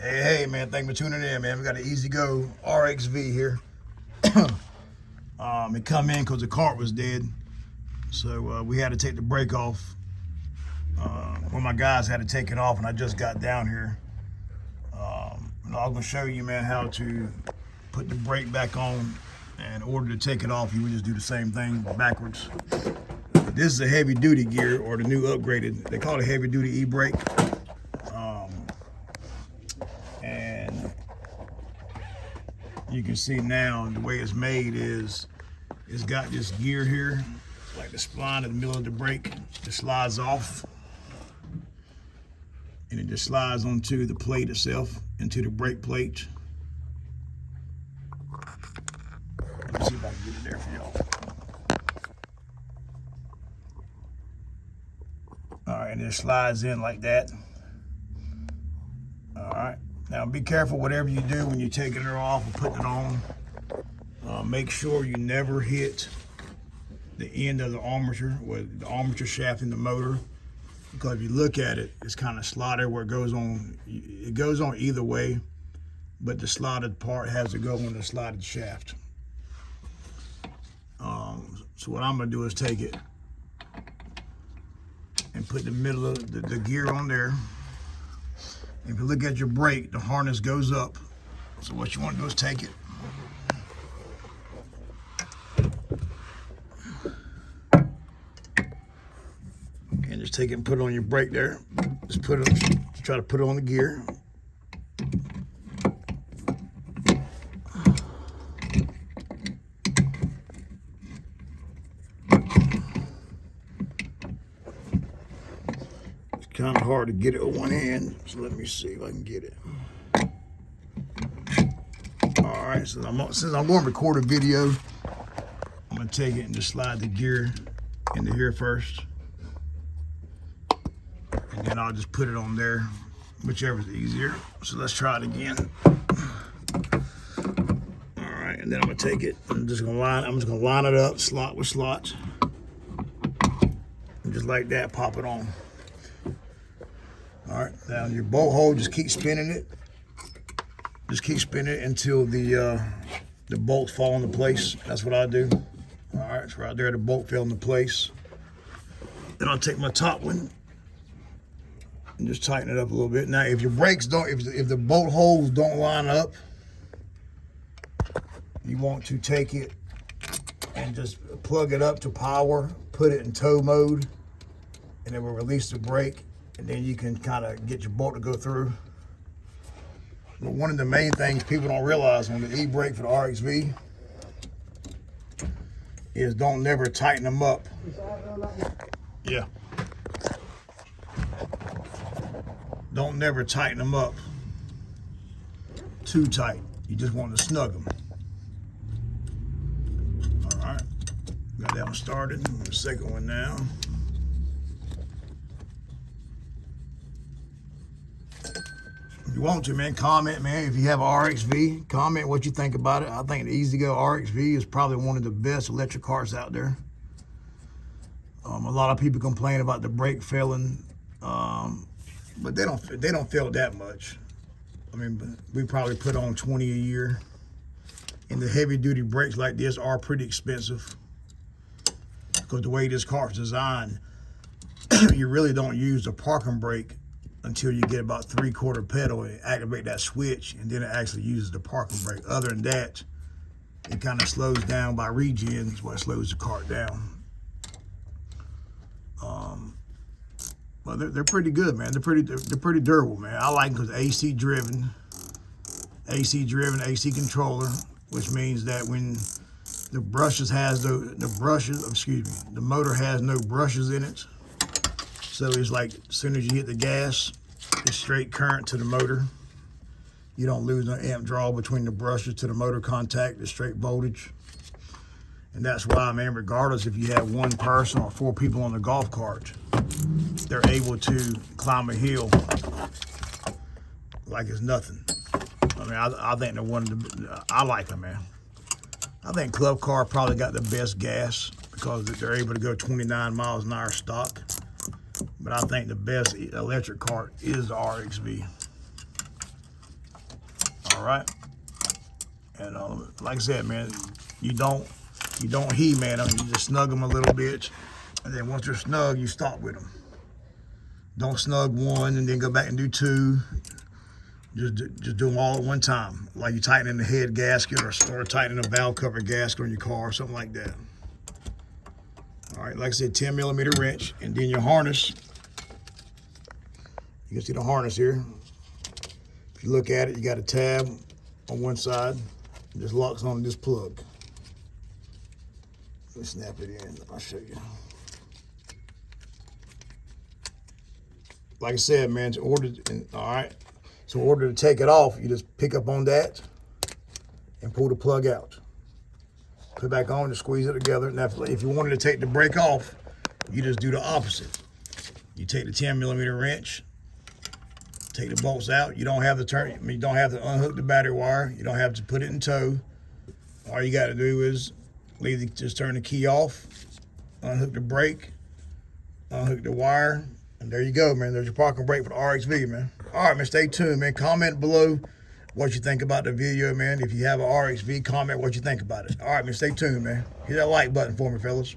Hey, man, thank you for tuning in, man. We got an EZGO RXV here. It come in because the cart was dead. So we had to take the brake off. One of my guys had to take it off, and I just got down here. And I'm going to show you, man, how to put the brake back on. And in order to take it off, you would just do the same thing backwards. This is a heavy-duty gear, or the new upgraded. They call it heavy-duty e-brake. And you can see now the way it's made is it's got this gear here, like the spline in the middle of the brake. It slides off, and it just slides onto the plate itself, into the brake plate. Let's see if I can get it there for y'all. All right, and it slides in like that. All right. Now be careful whatever you do when you're taking her off or putting it on. Make sure you never hit the end of the armature, or the armature shaft in the motor, because if you look at it, it's kind of slotted where it goes on. It goes on either way, but the slotted part has to go on the slotted shaft. So what I'm gonna do is take it and put the middle of the gear on there. If you look at your brake, the harness goes up. So what you want to do is take it. And just take it and put it on your brake there. Just put it, try to put it on the gear. Kind of hard to get it with one hand, so let me see if I can get it. All right, so since I'm going to record a video, I'm going to take it and just slide the gear into here first, and then I'll just put it on there, whichever's easier. So let's try it again. All right, and then I'm going to take it. I'm just going to line it up, slot with slot, and just like that, pop it on. All right, now your bolt hole, just keep spinning it. Just keep spinning it until the bolts fall into place. That's what I do. All right, so right there, the bolt fell into place. Then I'll take my top one and just tighten it up a little bit. Now, if your brakes don't, if the bolt holes don't line up, you want to take it and just plug it up to power, put it in tow mode, and it will release the brake. And then you can kind of get your bolt to go through. But one of the main things people don't realize on the e-brake for the RXV is don't never tighten them up. Yeah. Don't never tighten them up too tight. You just want to snug them. All right. Got that one started. The second one now. If you want to, man, comment, man. If you have an RXV, comment what you think about it. I think the EZGO RXV is probably one of the best electric cars out there. A lot of people complain about the brake failing, but they don't fail that much. I mean, we probably put on 20 a year, and the heavy-duty brakes like this are pretty expensive because the way this car is designed, you really don't use the parking brake until you get about 3/4 pedal and activate that switch, and then it actually uses the parking brake. Other than that, it kind of slows down by regen, is what slows the car down. Well, they're pretty good, man. They're pretty durable, man. I like them because AC driven, AC controller, which means that when the motor has no brushes in it. So it's like as soon as you hit the gas, it's straight current to the motor. You don't lose no amp draw between the brushes to the motor contact. It's straight voltage. And that's why, man, regardless if you have one person or 4 people on the golf cart, they're able to climb a hill like it's nothing. I mean, I think they're one of I like them, man. I think Club Car probably got the best gas because they're able to go 29 miles an hour stock. But I think the best electric cart is the RXV. All right. And like I said, man, you don't He-Man them. You just snug them a little bit, and then once they're snug, you stop with them. Don't snug one and then go back and do two. Just do them all at one time, like you tightening the head gasket or tightening a valve cover gasket on your car or something like that. All right, like I said, 10mm wrench, and then your harness. You can see the harness here. If you look at it, you got a tab on one side. It just locks on this plug. Let me snap it in. I'll show you. Like I said, man, all right. So in order to take it off, you just pick up on that and pull the plug out. Put it back on and squeeze it together. Now, if you wanted to take the brake off, you just do the opposite. You take the 10mm wrench, take the bolts out. You don't have to you don't have to unhook the battery wire. You don't have to put it in tow. All you got to do is just turn the key off, unhook the brake, unhook the wire, and there you go, man. There's your parking brake for the RXV, man. All right, man, stay tuned, man. Comment below what you think about the video, man. If you have an RXV, comment what you think about it. All right, man, stay tuned, man. Hit that like button for me, fellas.